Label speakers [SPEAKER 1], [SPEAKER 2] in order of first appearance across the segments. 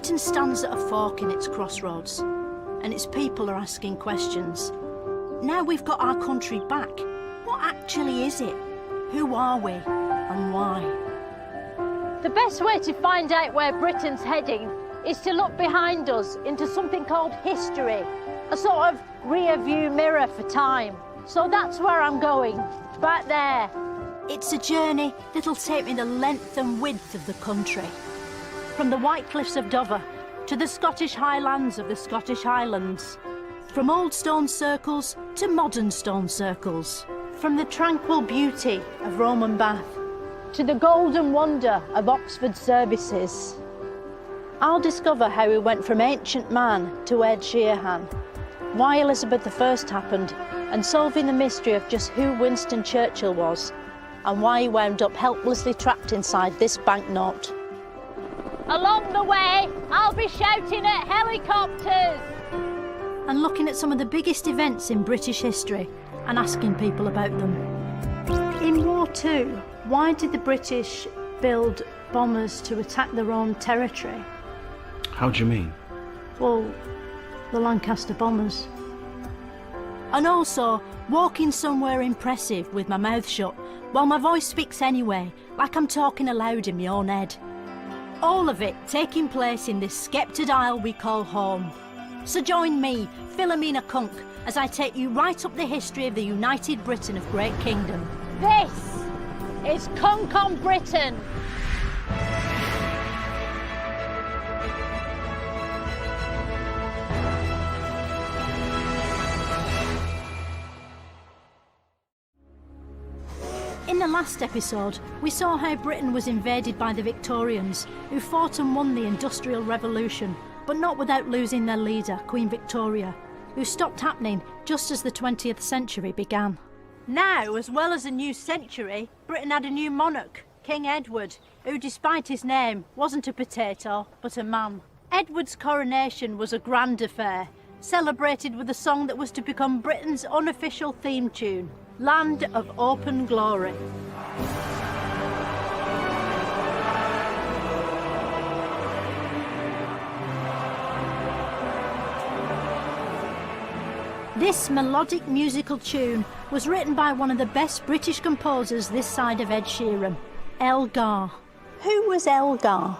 [SPEAKER 1] Britain stands at a fork in its crossroads, and its people are asking questions. Now we've got our country back. What actually is it? Who are we, and why?
[SPEAKER 2] The best way to find out where Britain's heading is to look behind us into something called history, a sort of rear-view mirror for time. So that's where I'm going, back there.
[SPEAKER 1] It's a journey that'll take me the length and width of the country. From the White Cliffs of Dover to the Scottish Highlands of the Scottish Highlands. From old stone circles to modern stone circles. From the tranquil beauty of Roman Bath
[SPEAKER 2] To the golden wonder of Oxford services.
[SPEAKER 1] I'll discover how we went from ancient man to Ed Sheeran, why Elizabeth I happened, and solving the mystery of just who Winston Churchill was, and why he wound up helplessly trapped inside this banknote.
[SPEAKER 2] Along the way, I'll be shouting at helicopters.
[SPEAKER 1] And looking at some of the biggest events in British history and asking people about them. In War II, why did the British build bombers to attack their own territory?
[SPEAKER 3] How do you mean?
[SPEAKER 1] Well, the Lancaster bombers. And also, walking somewhere impressive with my mouth shut, while my voice speaks anyway, like I'm talking aloud in my own head. All of it taking place in this sceptred isle we call home. So join me, Philomena Cunk, as I take you right up the history of the United Britain of Great Kingdom.
[SPEAKER 2] This is Cunk on Britain.
[SPEAKER 1] In the last episode, we saw how Britain was invaded by the Victorians, who fought and won the Industrial Revolution, but not without losing their leader, Queen Victoria, who stopped happening just as the 20th century began. Now, as well as a new century, Britain had a new monarch, King Edward, who, despite his name, wasn't a potato, but a man. Edward's coronation was a grand affair, celebrated with a song that was to become Britain's unofficial theme tune, Land of Open Glory. This melodic musical tune was written by one of the best British composers this side of Ed Sheeran, Elgar. Who was Elgar?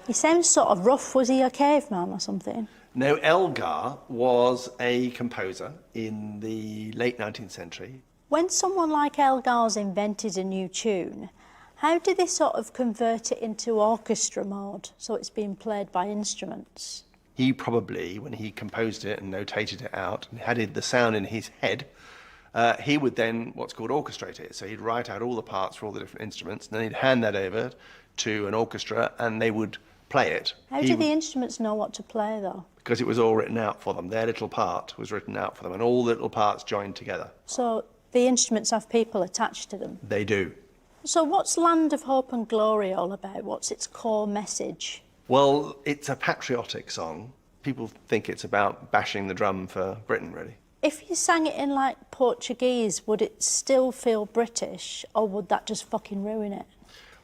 [SPEAKER 1] He sounds sort of rough. Was he a caveman or something?
[SPEAKER 4] No, Elgar was a composer in the late 19th century.
[SPEAKER 1] When someone like Elgar's invented a new tune, how did they sort of convert it into orchestra mode so it's being played by instruments?
[SPEAKER 4] He probably, when he composed it and notated it out and had the sound in his head, he would then what's called orchestrate it. So he'd write out all the parts for all the different instruments, and then he'd hand that over to an orchestra and they would play it.
[SPEAKER 1] How do the instruments know what to play though?
[SPEAKER 4] Because it was all written out for them. Their little part was written out for them, and all the little parts joined together.
[SPEAKER 1] So the instruments have people attached to them?
[SPEAKER 4] They do.
[SPEAKER 1] So what's Land of Hope and Glory all about? What's its core message?
[SPEAKER 4] Well, it's a patriotic song. People think it's about bashing the drum for Britain, really.
[SPEAKER 1] If you sang it in, like, Portuguese, would it still feel British, or would that just fucking ruin it?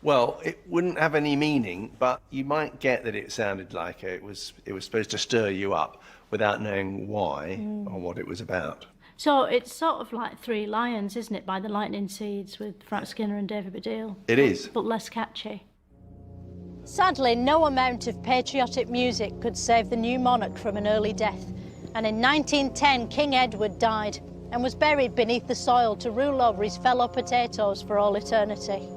[SPEAKER 4] Well, it wouldn't have any meaning, but you might get that it sounded like it was supposed to stir you up without knowing why or what it was about.
[SPEAKER 1] So it's sort of like Three Lions, isn't it, by the Lightning Seeds with Frank Skinner and David Baddiel?
[SPEAKER 4] It is.
[SPEAKER 1] But less catchy.
[SPEAKER 2] Sadly, no amount of patriotic music could save the new monarch from an early death. And in 1910, King Edward died and was buried beneath the soil to rule over his fellow potatoes for all eternity.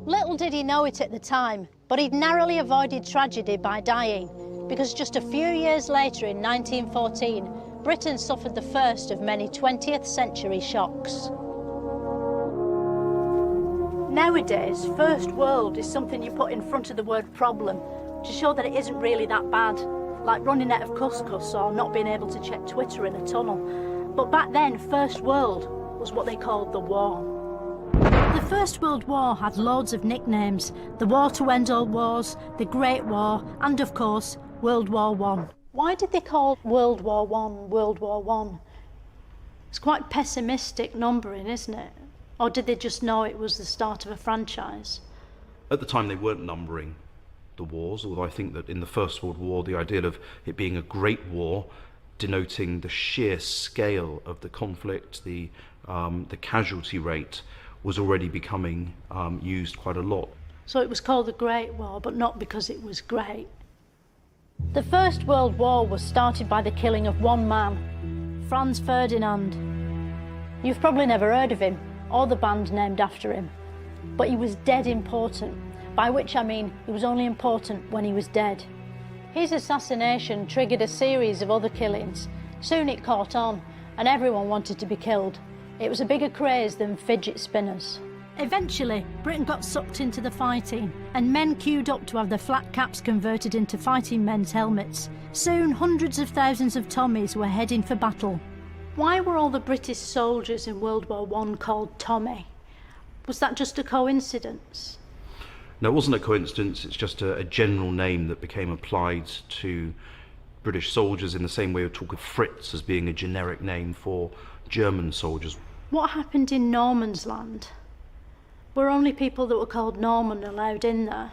[SPEAKER 2] Little did he know it at the time, but he'd narrowly avoided tragedy by dying, because just a few years later, in 1914, Britain suffered the first of many 20th century shocks.
[SPEAKER 1] Nowadays, first world is something you put in front of the word problem to show that it isn't really that bad, like running out of couscous or not being able to check Twitter in a tunnel. But back then, first world was what they called the war. The First World War had loads of nicknames: the War to End All Wars, the Great War, and of course, World War I. Why did they call World War I World War I? It's quite pessimistic numbering, isn't it? Or did they just know it was the start of a franchise?
[SPEAKER 3] At the time, they weren't numbering. the wars, although I think that in the First World War, the idea of it being a great war, denoting the sheer scale of the conflict, the casualty rate, was already becoming used quite a lot.
[SPEAKER 1] So it was called the Great War, but not because it was great.
[SPEAKER 2] The First World War was started by the killing of one man, Franz Ferdinand. You've probably never heard of him, or the band named after him, but he was dead important, by which I mean he was only important when he was dead. His assassination triggered a series of other killings. Soon it caught on, and everyone wanted to be killed. It was a bigger craze than fidget spinners.
[SPEAKER 1] Eventually, Britain got sucked into the fighting, and men queued up to have their flat caps converted into fighting men's helmets. Soon, hundreds of thousands of Tommies were heading for battle. Why were all the British soldiers in World War I called Tommy? Was that just a coincidence?
[SPEAKER 3] No, it wasn't a coincidence, it's just a general name that became applied to British soldiers in the same way we talk of Fritz as being a generic name for German soldiers.
[SPEAKER 1] What happened in Norman's land? Were only people that were called Norman allowed in there?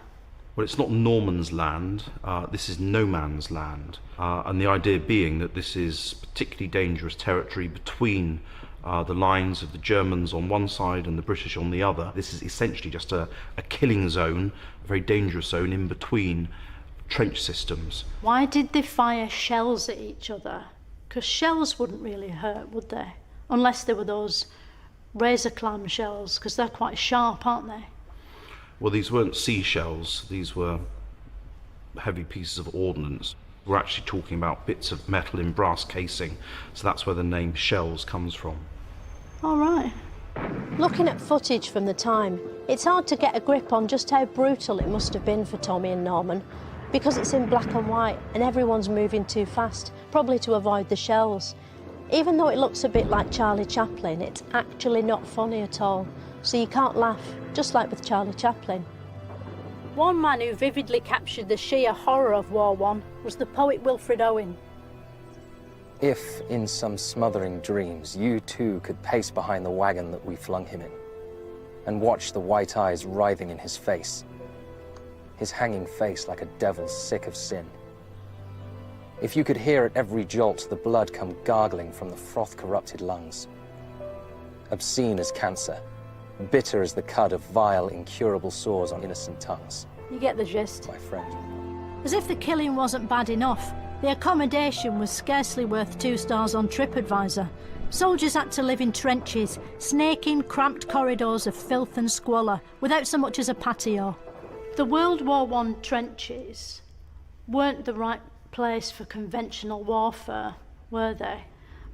[SPEAKER 3] Well, it's not Norman's land, this is no man's land. And the idea being that this is particularly dangerous territory between the lines of the Germans on one side and the British on the other. This is essentially just a killing zone, a very dangerous zone in between trench systems.
[SPEAKER 1] Why did they fire shells at each other? Because shells wouldn't really hurt, would they? Unless they were those razor clam shells, because they're quite sharp, aren't they?
[SPEAKER 3] Well, these weren't seashells, these were heavy pieces of ordnance. We're actually talking about bits of metal in brass casing, so that's where the name shells comes from.
[SPEAKER 1] All right.
[SPEAKER 2] Looking at footage from the time, it's hard to get a grip on just how brutal it must have been for Tommy and Norman, because it's in black and white and everyone's moving too fast, probably to avoid the shells. Even though it looks a bit like Charlie Chaplin, it's actually not funny at all, so you can't laugh, just like with Charlie Chaplin.
[SPEAKER 1] One man who vividly captured the sheer horror of War I was the poet Wilfred Owen.
[SPEAKER 5] If, in some smothering dreams, you too could pace behind the wagon that we flung him in, and watch the white eyes writhing in his face, his hanging face like a devil sick of sin. If you could hear at every jolt the blood come gargling from the froth-corrupted lungs, obscene as cancer, bitter as the cud of vile, incurable sores on innocent tongues.
[SPEAKER 1] You get the gist.
[SPEAKER 5] My friend.
[SPEAKER 1] As if the killing wasn't bad enough, the accommodation was scarcely worth 2 stars on TripAdvisor. Soldiers had to live in trenches, snaking cramped corridors of filth and squalor, without so much as a patio. The World War I trenches weren't the right place for conventional warfare, were they?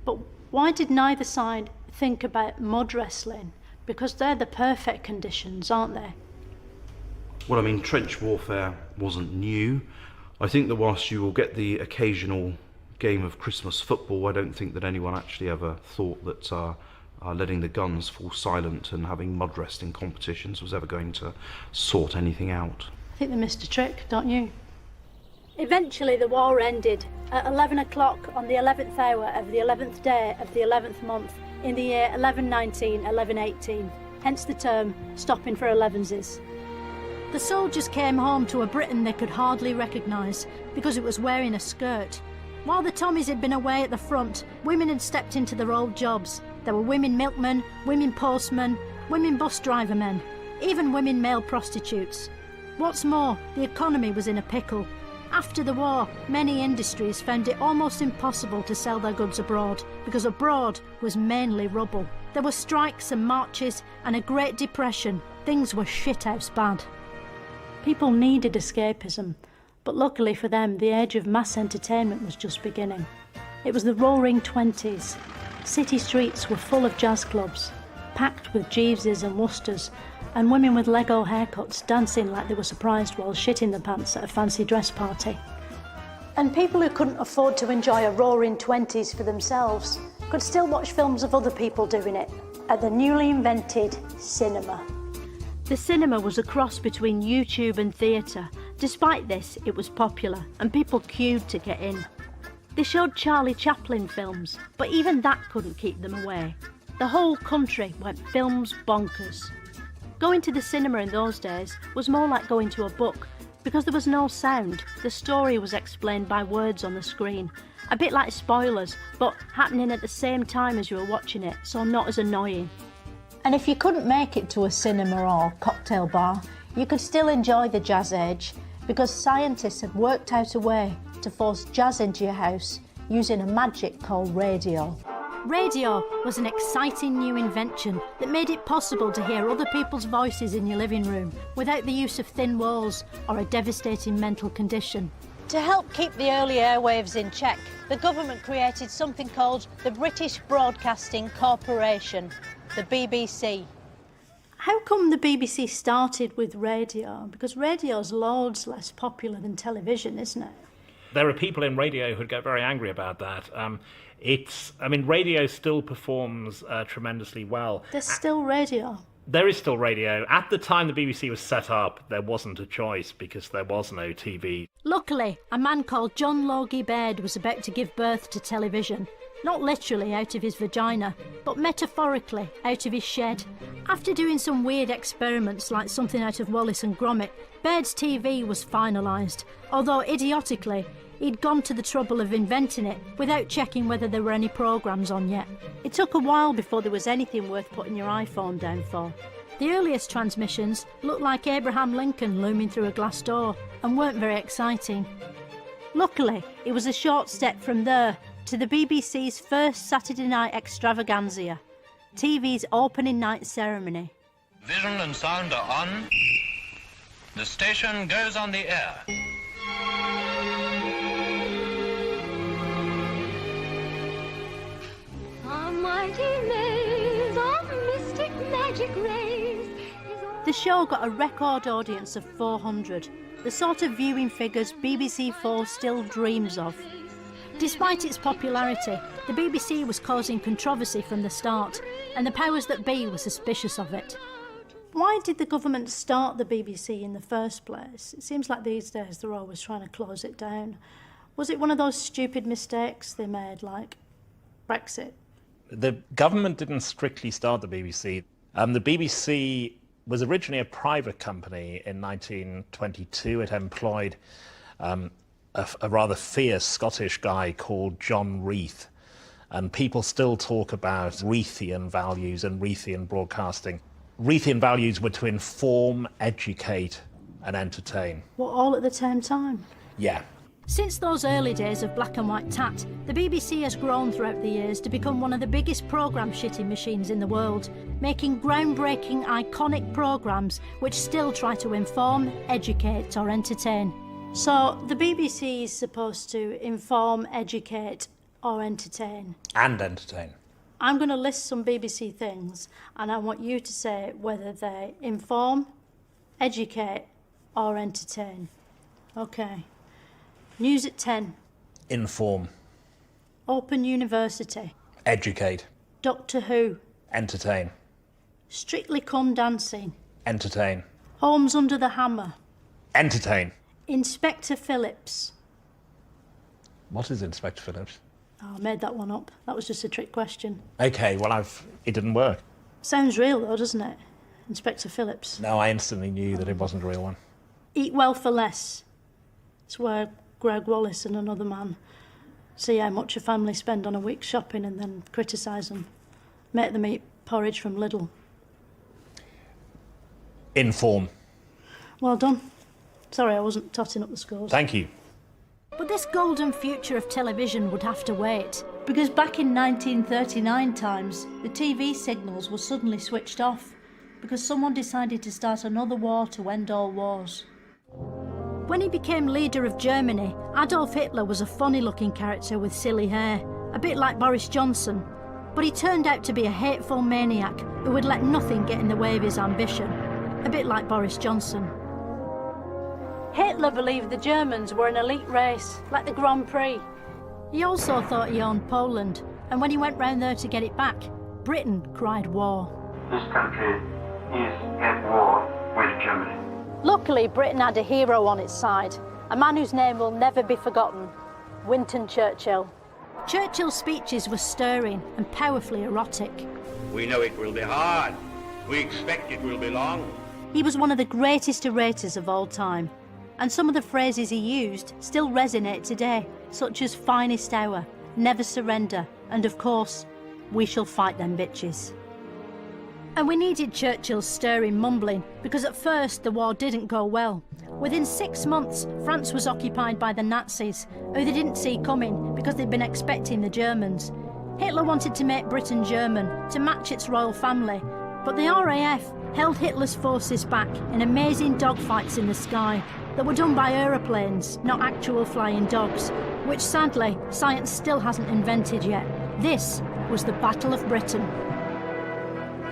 [SPEAKER 1] But why did neither side think about mud wrestling? Because they're the perfect conditions, aren't they?
[SPEAKER 3] Well, I mean, trench warfare wasn't new. I think that whilst you will get the occasional game of Christmas football, I don't think that anyone actually ever thought that letting the guns fall silent and having mud wrestling competitions was ever going to sort anything out.
[SPEAKER 1] I think they missed a trick, don't you? Eventually the war ended at 11 o'clock on the 11th hour of the 11th day of the 11th month in the year 1119, 1118, hence the term stopping for 11s. The soldiers came home to a Britain they could hardly recognise because it was wearing a skirt. While the Tommies had been away at the front, women had stepped into their old jobs. There were women milkmen, women postmen, women bus driver men, even women male prostitutes. What's more, the economy was in a pickle. After the war, many industries found it almost impossible to sell their goods abroad because abroad was mainly rubble. There were strikes and marches and a Great Depression. Things were shithouse bad. People needed escapism, but luckily for them, the age of mass entertainment was just beginning. It was the roaring 20s. City streets were full of jazz clubs, packed with Jeeveses and Worcesters, and women with Lego haircuts dancing like they were surprised while shitting their pants at a fancy dress party. And people who couldn't afford to enjoy a roaring 20s for themselves could still watch films of other people doing it at the newly invented cinema. The cinema was a cross between YouTube and theatre. Despite this, it was popular and people queued to get in. They showed Charlie Chaplin films, but even that couldn't keep them away. The whole country went films bonkers. Going to the cinema in those days was more like going to a book. Because there was no sound, the story was explained by words on the screen. A bit like spoilers, but happening at the same time as you were watching it, so not as annoying.
[SPEAKER 2] And if you couldn't make it to a cinema or cocktail bar, you could still enjoy the jazz age, because scientists had worked out a way to force jazz into your house using a magic called radio.
[SPEAKER 1] Radio was an exciting new invention that made it possible to hear other people's voices in your living room without the use of thin walls or a devastating mental condition.
[SPEAKER 2] To help keep the early airwaves in check, the government created something called the British Broadcasting Corporation, the BBC.
[SPEAKER 1] How come the BBC started with radio? Because radio's loads less popular than television, isn't it?
[SPEAKER 6] There are people in radio who'd get very angry about that. Radio still performs tremendously well.
[SPEAKER 1] There's still radio.
[SPEAKER 6] There is still radio. At the time the BBC was set up, there wasn't a choice because there was no TV.
[SPEAKER 1] Luckily, a man called John Logie Baird was about to give birth to television. Not literally out of his vagina, but metaphorically out of his shed. After doing some weird experiments like something out of Wallace and Gromit, Baird's TV was finalised, although idiotically, he'd gone to the trouble of inventing it without checking whether there were any programmes on yet. It took a while before there was anything worth putting your iPhone down for. The earliest transmissions looked like Abraham Lincoln looming through a glass door and weren't very exciting. Luckily, it was a short step from there to the BBC's first Saturday night extravaganza, TV's opening night ceremony.
[SPEAKER 7] Vision and sound are on. The station goes on the air.
[SPEAKER 8] A mighty maze of mystic magic rays.
[SPEAKER 1] The show got a record audience of 400, the sort of viewing figures BBC4 still dreams of. Despite its popularity, the BBC was causing controversy from the start, and the powers that be were suspicious of it. Why did the government start the BBC in the first place? It seems like these days they're always trying to close it down. Was it one of those stupid mistakes they made, like Brexit?
[SPEAKER 6] The government didn't strictly start the BBC. The BBC was originally a private company in 1922. It employed a rather fierce Scottish guy called John Reith. And people still talk about Reithian values and Reithian broadcasting. Reithian values were to inform, educate and entertain.
[SPEAKER 1] What, all at the same time?
[SPEAKER 6] Yeah.
[SPEAKER 1] Since those early days of black and white tat, the BBC has grown throughout the years to become one of the biggest programme shitting machines in the world, making groundbreaking, iconic programmes which still try to inform, educate or entertain. So the BBC is supposed to inform, educate or entertain.
[SPEAKER 6] And entertain.
[SPEAKER 1] I'm going to list some BBC things and I want you to say whether they inform, educate or entertain. Okay. News at 10.
[SPEAKER 6] Inform.
[SPEAKER 1] Open University.
[SPEAKER 6] Educate.
[SPEAKER 1] Doctor Who.
[SPEAKER 6] Entertain.
[SPEAKER 1] Strictly Come Dancing.
[SPEAKER 6] Entertain.
[SPEAKER 1] Homes Under the Hammer.
[SPEAKER 6] Entertain.
[SPEAKER 1] Inspector Phillips.
[SPEAKER 6] What is Inspector Phillips?
[SPEAKER 1] Oh, I made that one up. That was just a trick question.
[SPEAKER 6] Okay, well, it didn't work.
[SPEAKER 1] Sounds real though, doesn't it? Inspector Phillips.
[SPEAKER 6] No, I instantly knew that it wasn't a real one.
[SPEAKER 1] Eat Well for Less. It's where Greg Wallace and another man see how much a family spend on a week's shopping and then criticise them. Make them eat porridge from Lidl.
[SPEAKER 6] Inform.
[SPEAKER 1] Well done. Sorry, I wasn't totting up the scores.
[SPEAKER 6] Thank you.
[SPEAKER 1] But this golden future of television would have to wait, because back in 1939 times, the TV signals were suddenly switched off, because someone decided to start another war to end all wars. When he became leader of Germany, Adolf Hitler was a funny-looking character with silly hair, a bit like Boris Johnson, but he turned out to be a hateful maniac who would let nothing get in the way of his ambition, a bit like Boris Johnson. Hitler believed the Germans were an elite race, like the Grand Prix. He also thought he owned Poland, and when he went round there to get it back, Britain cried war.
[SPEAKER 9] This country is at war with Germany.
[SPEAKER 2] Luckily, Britain had a hero on its side, a man whose name will never be forgotten, Winston Churchill.
[SPEAKER 1] Churchill's speeches were stirring and powerfully erotic.
[SPEAKER 10] We know it will be hard. We expect it will be long.
[SPEAKER 1] He was one of the greatest orators of all time.
[SPEAKER 2] and some of the phrases he used still resonate today, such as finest hour, never surrender, and of course, we shall fight them bitches. And we needed Churchill's stirring mumbling, because at first the war didn't go well. Within 6 months, France was occupied by the Nazis, who they didn't see coming because they'd been expecting the Germans. Hitler wanted to make Britain German, to match its royal family, but the RAF held Hitler's forces back in amazing dogfights in the sky that were done by aeroplanes, not actual flying dogs, which sadly, science still hasn't invented yet. This was the Battle of Britain.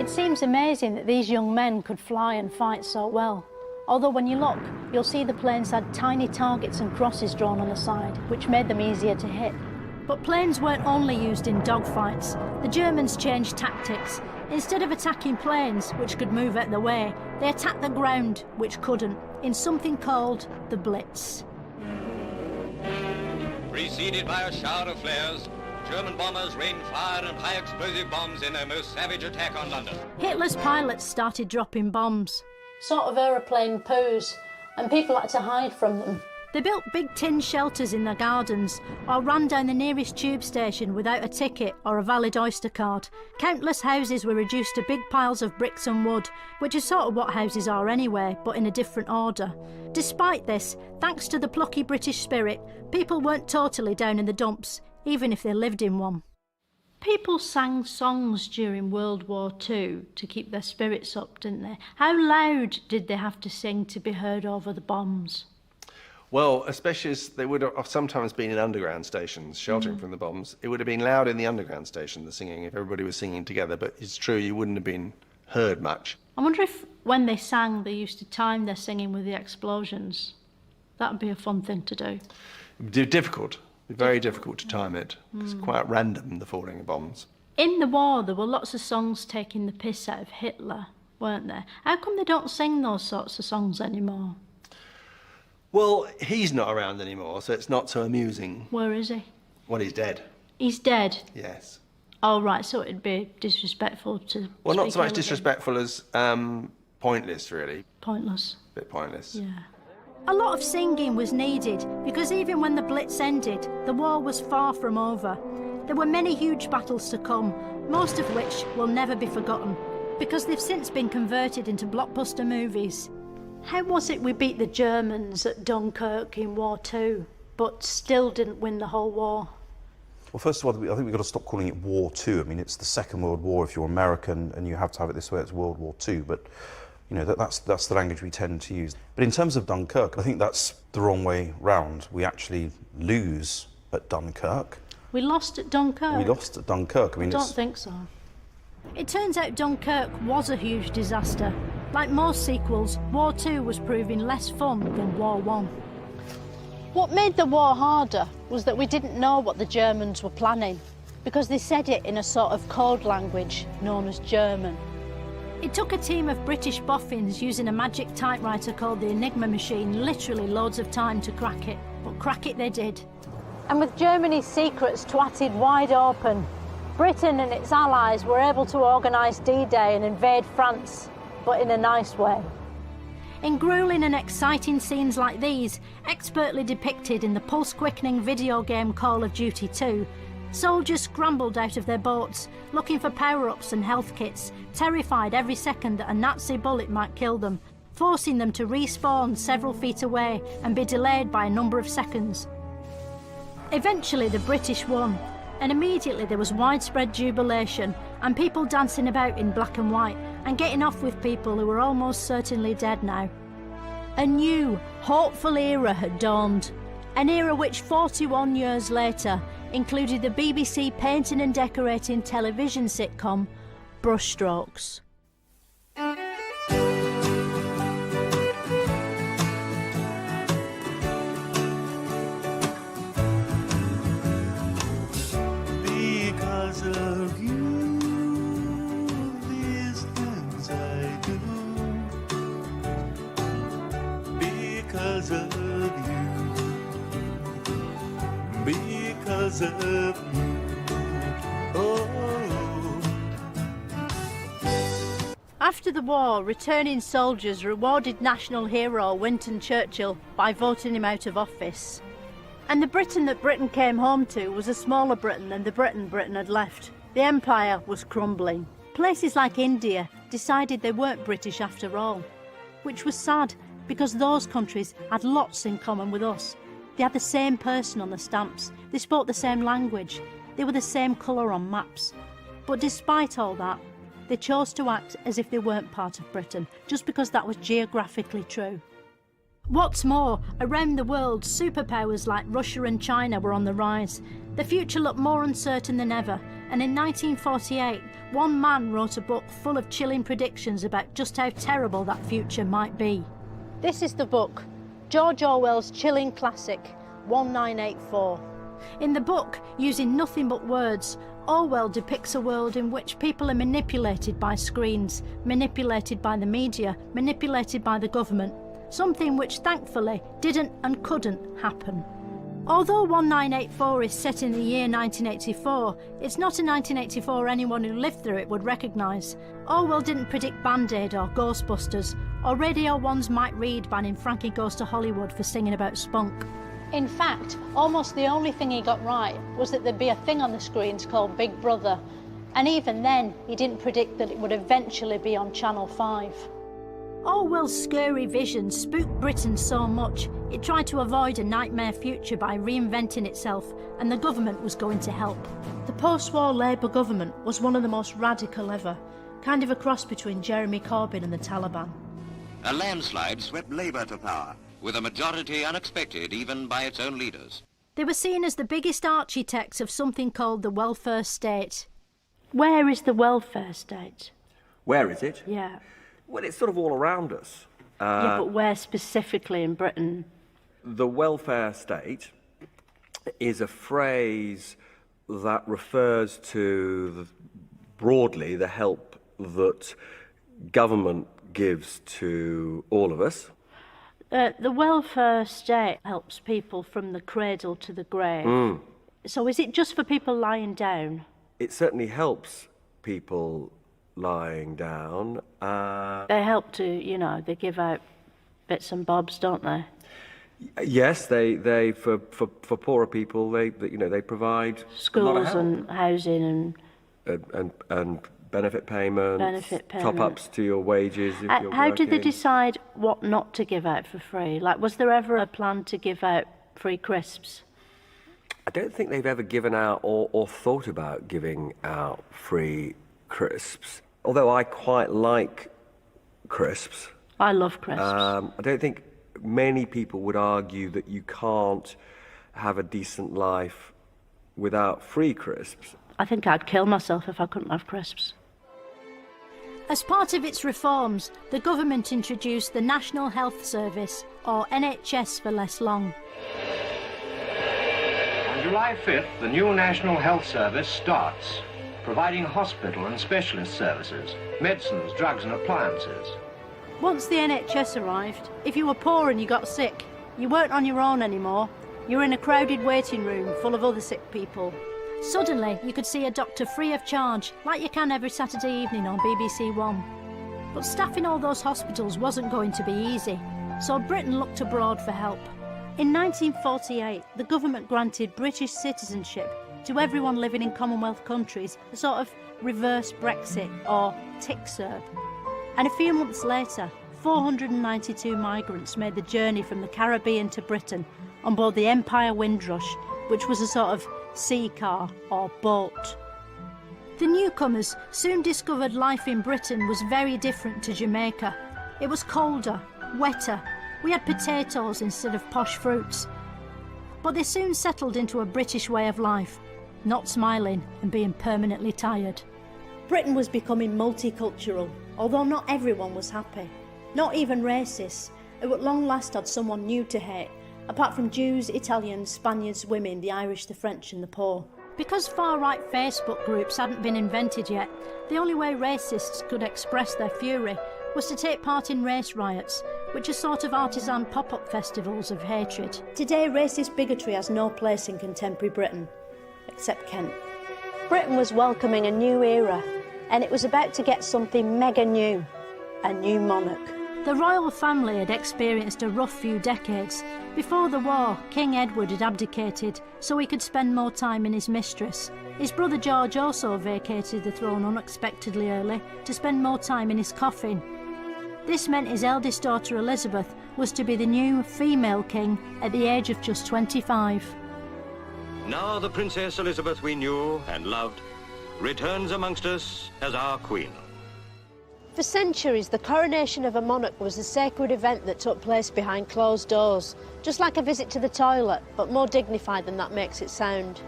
[SPEAKER 2] It seems amazing that these young men could fly and fight so well. Although when you look, you'll see the planes had tiny targets and crosses drawn on the side, which made them easier to hit. But planes weren't only used in dogfights. The Germans changed tactics. Instead of attacking planes, which could move out of the way, they attacked the ground, which couldn't, in something called the Blitz.
[SPEAKER 7] Preceded by a shower of flares, German bombers rained fire and high explosive bombs in their most savage attack on London.
[SPEAKER 2] Hitler's pilots started dropping bombs, sort of aeroplane poos, and people had to hide from them. They built big tin shelters in their gardens, or ran down the nearest tube station without a ticket or a valid Oyster card. Countless houses were reduced to big piles of bricks and wood, which is sort of what houses are anyway, but in a different order. Despite this, thanks to the plucky British spirit, people weren't totally down in the dumps, even if they lived in one. People sang songs during World War II to keep their spirits up, didn't they? How loud did they have to sing to be heard over the bombs?
[SPEAKER 4] Well, especially as they would have sometimes been in underground stations, sheltering from the bombs. It would have been loud in the underground station, the singing, if everybody was singing together, but it's true, you wouldn't have been heard much.
[SPEAKER 2] I wonder if when they sang, they used to time their singing with the explosions. That would be a fun thing to do.
[SPEAKER 4] It would be difficult. Very difficult to time it. It's quite random, the falling of bombs.
[SPEAKER 2] In the war, there were lots of songs taking the piss out of Hitler, weren't there? How come they don't sing those sorts of songs anymore?
[SPEAKER 4] Well, he's not around anymore, so it's not so amusing.
[SPEAKER 2] Where is he?
[SPEAKER 4] Well, he's dead.
[SPEAKER 2] He's dead?
[SPEAKER 4] Yes.
[SPEAKER 2] Oh, right, so it'd be disrespectful to
[SPEAKER 4] Well, not so much
[SPEAKER 2] ill of him.
[SPEAKER 4] disrespectful as pointless, really.
[SPEAKER 2] Pointless.
[SPEAKER 4] A bit pointless.
[SPEAKER 2] Yeah. A lot of singing was needed, because even when the Blitz ended, the war was far from over. There were many huge battles to come, most of which will never be forgotten, because they've since been converted into blockbuster movies. How was it we beat the Germans at Dunkirk in War II, but still didn't win the whole war?
[SPEAKER 3] Well, first of all, I think we've got to stop calling it War II. I mean, it's the Second World War if you're American, and you have to have it this way, it's World War II, but you know, that's the language we tend to use. But in terms of Dunkirk, I think that's the wrong way round. We actually lose at Dunkirk.
[SPEAKER 2] We lost at Dunkirk?
[SPEAKER 3] We lost at Dunkirk. I mean,
[SPEAKER 2] I don't think so. It turns out Dunkirk was a huge disaster. Like most sequels, War II was proving less fun than War I. What made the war harder was that we didn't know what the Germans were planning, because they said it in a sort of code language known as German. It took a team of British boffins using a magic typewriter called the Enigma machine literally loads of time to crack it, but crack it they did. And with Germany's secrets twatted wide open, Britain and its allies were able to organise D-Day and invade France, but in a nice way. In gruelling and exciting scenes like these, expertly depicted in the pulse-quickening video game Call of Duty 2, soldiers scrambled out of their boats, looking for power-ups and health kits, terrified every second that a Nazi bullet might kill them, forcing them to respawn several feet away and be delayed by a number of seconds. Eventually the British won, and immediately there was widespread jubilation and people dancing about in black and white and getting off with people who were almost certainly dead now. A new, hopeful era had dawned, an era which 41 years later included the BBC painting and decorating television sitcom Brushstrokes.
[SPEAKER 11] Because of you, these things I do. Because of you. Because of you. Oh.
[SPEAKER 2] After the war, returning soldiers rewarded national hero Winston Churchill by voting him out of office. And the Britain that Britain came home to was a smaller Britain than the Britain had left. The empire was crumbling. Places like India decided they weren't British after all, which was sad because those countries had lots in common with us. They had the same person on the stamps, they spoke the same language, they were the same colour on maps. But despite all that, they chose to act as if they weren't part of Britain, just because that was geographically true. What's more, around the world, superpowers like Russia and China were on the rise. The future looked more uncertain than ever, and in 1948, one man wrote a book full of chilling predictions about just how terrible that future might be. This is the book, George Orwell's chilling classic, 1984. In the book, using nothing but words, Orwell depicts a world in which people are manipulated by screens, manipulated by the media, manipulated by the government, something which thankfully didn't and couldn't happen. Although 1984 is set in the year 1984, it's not a 1984 anyone who lived through it would recognise. Orwell didn't predict Band-Aid or Ghostbusters, or Radio 1's Mike Reed banning Frankie Goes to Hollywood for singing about spunk. In fact, almost the only thing he got right was that there'd be a thing on the screens called Big Brother, and even then he didn't predict that it would eventually be on Channel 5. Orwell's scary vision spooked Britain so much it tried to avoid a nightmare future by reinventing itself, and the government was going to help. The post-war Labour government was one of the most radical ever, kind of a cross between Jeremy Corbyn and the Taliban.
[SPEAKER 7] A landslide swept Labour to power, with a majority unexpected even by its own leaders.
[SPEAKER 1] They were seen as the biggest architects of something called the welfare state. Where is the welfare state?
[SPEAKER 12] Where is it?
[SPEAKER 1] Yeah.
[SPEAKER 12] Well, it's sort of all around us.
[SPEAKER 1] Yeah, but where specifically in Britain?
[SPEAKER 12] The welfare state is a phrase that refers to, broadly, the help that government gives to all of us.
[SPEAKER 1] The welfare state helps people from the cradle to the grave. So is it just for people lying down?
[SPEAKER 12] It certainly helps people lying down.
[SPEAKER 1] They help to, you know, they give out bits and bobs, don't they?
[SPEAKER 12] Yes, they for poorer people, they provide
[SPEAKER 1] schools and housing
[SPEAKER 12] and benefit payments, top-ups to your wages if you're working.
[SPEAKER 1] How did they decide what not to give out for free? Like, was there ever a plan to give out free crisps?
[SPEAKER 12] I don't think they've ever given out or thought about giving out free crisps. Although I quite like crisps.
[SPEAKER 1] I love crisps.
[SPEAKER 12] I don't think many people would argue that you can't have a decent life without free crisps.
[SPEAKER 1] I think I'd kill myself if I couldn't have crisps. As part of its reforms, the government introduced the National Health Service, or NHS for less long.
[SPEAKER 10] On July 5th, the new National Health Service starts, providing hospital and specialist services, medicines, drugs and appliances.
[SPEAKER 2] Once the NHS arrived, if you were poor and you got sick, you weren't on your own anymore. You were in a crowded waiting room full of other sick people. Suddenly, you could see a doctor free of charge, like you can every Saturday evening on BBC One. But staffing all those hospitals wasn't going to be easy, so Britain looked abroad for help. In 1948, the government granted British citizenship to everyone living in Commonwealth countries, a sort of reverse Brexit, or tick-serb. And a few months later, 492 migrants made the journey from the Caribbean to Britain on board the Empire Windrush, which was a sort of sea car or boat. The newcomers soon discovered life in Britain was very different to Jamaica. It was colder, wetter. We had potatoes instead of posh fruits. But they soon settled into a British way of life, not smiling and being permanently tired. Britain was becoming multicultural, although not everyone was happy. Not even racists, who at long last had someone new to hate, apart from Jews, Italians, Spaniards, women, the Irish, the French and the poor. Because far-right Facebook groups hadn't been invented yet, the only way racists could express their fury was to take part in race riots, which are sort of artisan pop-up festivals of hatred. Today, racist bigotry has no place in contemporary Britain, except Kent. Britain was welcoming a new era, and it was about to get something mega new, a new monarch.
[SPEAKER 1] The royal family had experienced a rough few decades. Before the war, King Edward had abdicated so he could spend more time in his mistress. His brother George also vacated the throne unexpectedly early to spend more time in his coffin. This meant his eldest daughter Elizabeth was to be the new female king at the age of just 25.
[SPEAKER 7] Now the Princess Elizabeth we knew and loved returns amongst us as our queen.
[SPEAKER 2] For centuries, the coronation of a monarch was a sacred event that took place behind closed doors, just like a visit to the toilet, but more dignified than that makes it sound.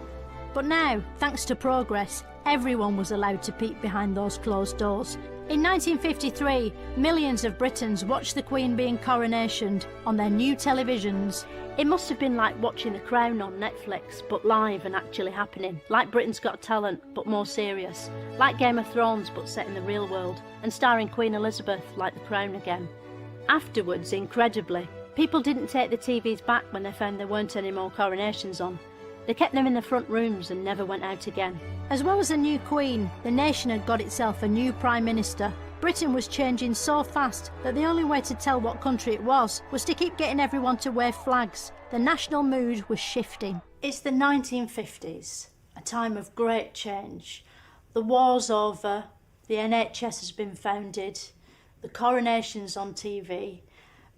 [SPEAKER 1] But now, thanks to progress, everyone was allowed to peek behind those closed doors. In 1953, millions of Britons watched the Queen being coronationed on their new televisions.
[SPEAKER 2] It must have been like watching The Crown on Netflix, but live and actually happening. Like Britain's Got Talent, but more serious. Like Game of Thrones, but set in the real world. And starring Queen Elizabeth, like The Crown again. Afterwards, incredibly, people didn't take the TVs back when they found there weren't any more coronations on. They kept them in the front rooms and never went out again.
[SPEAKER 1] As well as a new Queen, the nation had got itself a new Prime Minister. Britain was changing so fast that the only way to tell what country it was to keep getting everyone to wave flags. The national mood was shifting.
[SPEAKER 2] It's the 1950s, a time of great change. The war's over, the NHS has been founded, the coronation's on TV,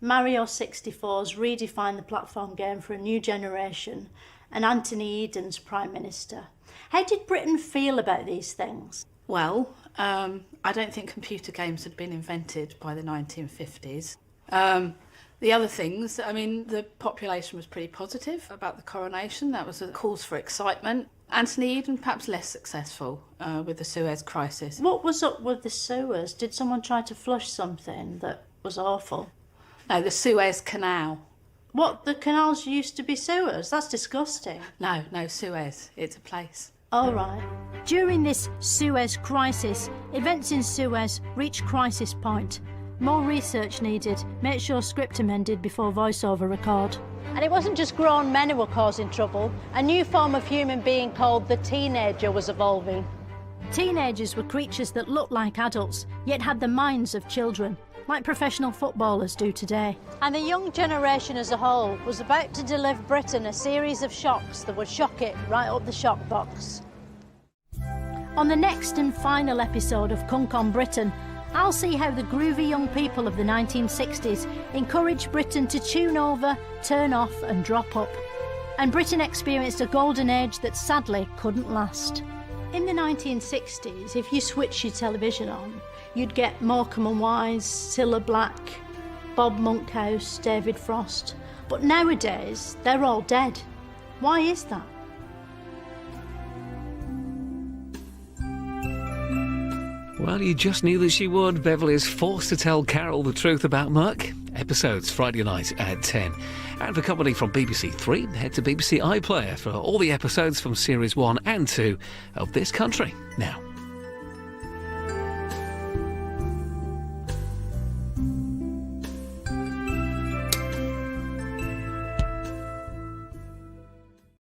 [SPEAKER 2] Mario 64's redefined the platform game for a new generation, and Anthony Eden's Prime Minister. How did Britain feel about these things?
[SPEAKER 13] Well, I don't think computer games had been invented by the 1950s. The other things, I mean, the population was pretty positive about the coronation. That was a cause for excitement. Anthony Eden, perhaps less successful with the Suez crisis.
[SPEAKER 2] What was up with the sewers? Did someone try to flush something that was awful?
[SPEAKER 13] No, the Suez Canal.
[SPEAKER 2] What, the canals used to be sewers? That's disgusting.
[SPEAKER 13] No, Suez. It's a place.
[SPEAKER 2] All right.
[SPEAKER 1] During this Suez crisis, events in Suez reached crisis point. More research needed. Make sure script amended before voiceover record.
[SPEAKER 2] And it wasn't just grown men who were causing trouble. A new form of human being called the teenager was evolving.
[SPEAKER 1] Teenagers were creatures that looked like adults, yet had the minds of children, like professional footballers do today.
[SPEAKER 2] And the young generation as a whole was about to deliver Britain a series of shocks that would shock it right up the shock box.
[SPEAKER 1] On the next and final episode of Cunk on Britain, I'll see how the groovy young people of the 1960s encouraged Britain to tune over, turn off and drop up. And Britain experienced a golden age that sadly couldn't last.
[SPEAKER 2] In the 1960s, if you switched your television on, you'd get Morecambe and Wise, Cilla Black, Bob Monkhouse, David Frost. But nowadays, they're all dead. Why is that?
[SPEAKER 14] Well, you just knew that she would. Beverly is forced to tell Carol the truth about Muck. Episodes Friday night at 10. And for company from BBC Three, head to BBC iPlayer for all the episodes from Series 1 and 2 of This Country. Now,